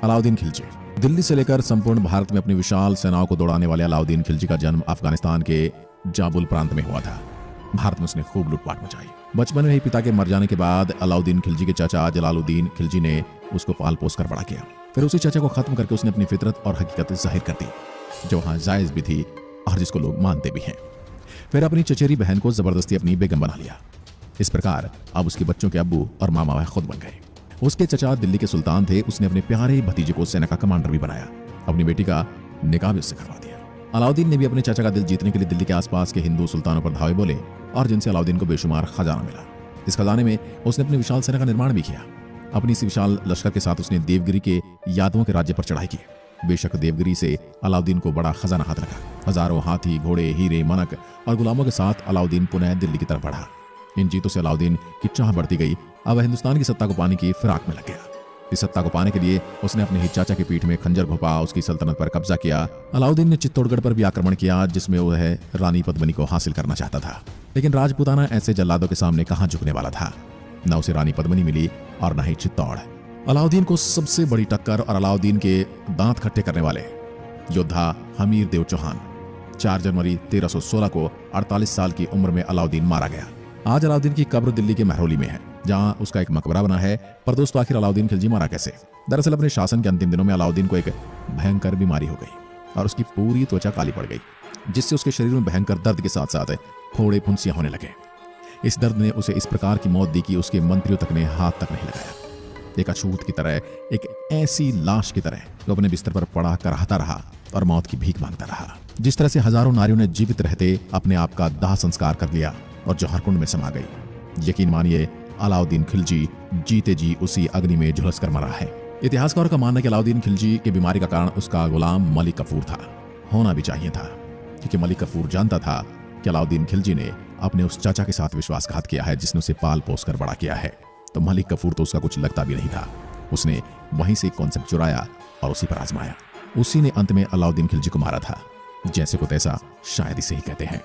अलाउद्दीन खिलजी। दिल्ली से लेकर संपूर्ण भारत में अपनी विशाल सेनाओं को दौड़ाने वाले अलाउद्दीन खिलजी का जन्म अफगानिस्तान के जाबुल प्रांत में हुआ था। भारत में उसने खूब लूटपाट मचाई। बचपन में ही पिता के मर जाने के बाद अलाउद्दीन खिलजी के चाचा जलालुद्दीन खिलजी ने उसको पाल पोस कर बड़ा किया। फिर उसी चाचा को खत्म करके उसने अपनी फितरत और हकीकत जाहिर कर दी, जो वहां जायज भी थी और जिसको लोग मानते भी हैं। फिर अपनी चचेरी बहन को जबरदस्ती अपनी बेगम बना लिया। इस प्रकार अब उसके बच्चों के अब्बू और मामा वह खुद बन गए। उसके चचा दिल्ली के सुल्तान थे, उसने अपने प्यारे भतीजे को सेना का कमांडर भी बनाया। अपनी बेटी का निकाह भी उससे करवा दिया। अलाउद्दीन ने भी अपने चाचा का दिल जीतने के लिए दिल्ली के आसपास के हिंदू सुल्तानों पर धावे बोले और जिनसे अलाउद्दीन को बेशुमार खजाना मिला। इस खजाने में उसने अपनी विशाल सेना का निर्माण भी किया। अपनी इस विशाल लश्कर के साथ उसने देवगिरी के यादवों के राज्य पर चढ़ाई की। बेशक देवगिरी से अलाउद्दीन को बड़ा खजाना हाथ लगा। हजारों हाथी, घोड़े, हीरे, मनक और गुलामों के साथ अलाउद्दीन पुनः दिल्ली की तरफ बढ़ा। इन जीतों से अलाउद्दीन की चाह बढ़ती गई। अब वह हिंदुस्तान की सत्ता को पाने की फिराक में लग गया। इस सत्ता को पाने के लिए उसने अपने ही चाचा की पीठ में खंजर घोंपा, उसकी सल्तनत पर कब्जा किया। अलाउद्दीन ने चित्तौड़गढ़ पर भी आक्रमण किया, जिसमें वह रानी पद्मिनी को हासिल करना चाहता था। लेकिन राजपूताना ऐसे जल्लादों के सामने कहां झुकने वाला था। न उसे रानी पद्मिनी मिली और न ही चित्तौड़। अलाउद्दीन को सबसे बड़ी टक्कर और अलाउद्दीन के दांत खट्टे करने वाले योद्धा हमीर देव चौहान। 4 जनवरी 1316 को 48 साल की उम्र में अलाउद्दीन मारा गया। आज अलाउद्दीन की कब्र दिल्ली के महरौली में है, जहां उसका एक मकबरा बना है। पर दोस्तों, आखिर अलाउद्दीन खिलजी मारा कैसे? दरअसल अपने शासन के अंतिम दिनों में अलाउद्दीन को एक भयंकर बीमारी हो गई और उसकी पूरी त्वचा काली पड़ गई, जिससे उसके शरीर में भयंकर दर्द के साथ साथ फोड़े फुंसियां होने लगे। इस दर्द ने उसे इस प्रकार की मौत दी कि उसके मंत्रियों तक ने हाथ तक नहीं लगाया। एक अछूत की तरह, एक ऐसी लाश की तरह जो अपने बिस्तर पर पड़ा कराहता रहा और मौत की भीख मांगता रहा। जिस तरह से हजारों नारियों ने जीवित रहते अपने आप का दाह संस्कार कर लिया और जौहरकुंड में समा गई। यकीन मानिए, अलाउद्दीन खिलजी जीते जी उसी अग्नि में झुलस कर मरा है। इतिहासकारों का मानना है कि अलाउद्दीन खिलजी की बीमारी का कारण उसका गुलाम मलिक कफूर था। होना भी चाहिए था, क्योंकि मलिक कफूर जानता था कि अलाउद्दीन खिलजी ने अपने उस चाचा के साथ विश्वासघात किया है, जिसने उसे पाल पोस कर बड़ा किया है। तो मलिक कफूर तो उसका कुछ लगता भी नहीं था। उसने वहीं से कॉन्सेप्ट चुराया और उसी पर आजमाया। उसी ने अंत में अलाउद्दीन खिलजी को मारा था। जैसे को तैसा, शायद इसे ही कहते हैं।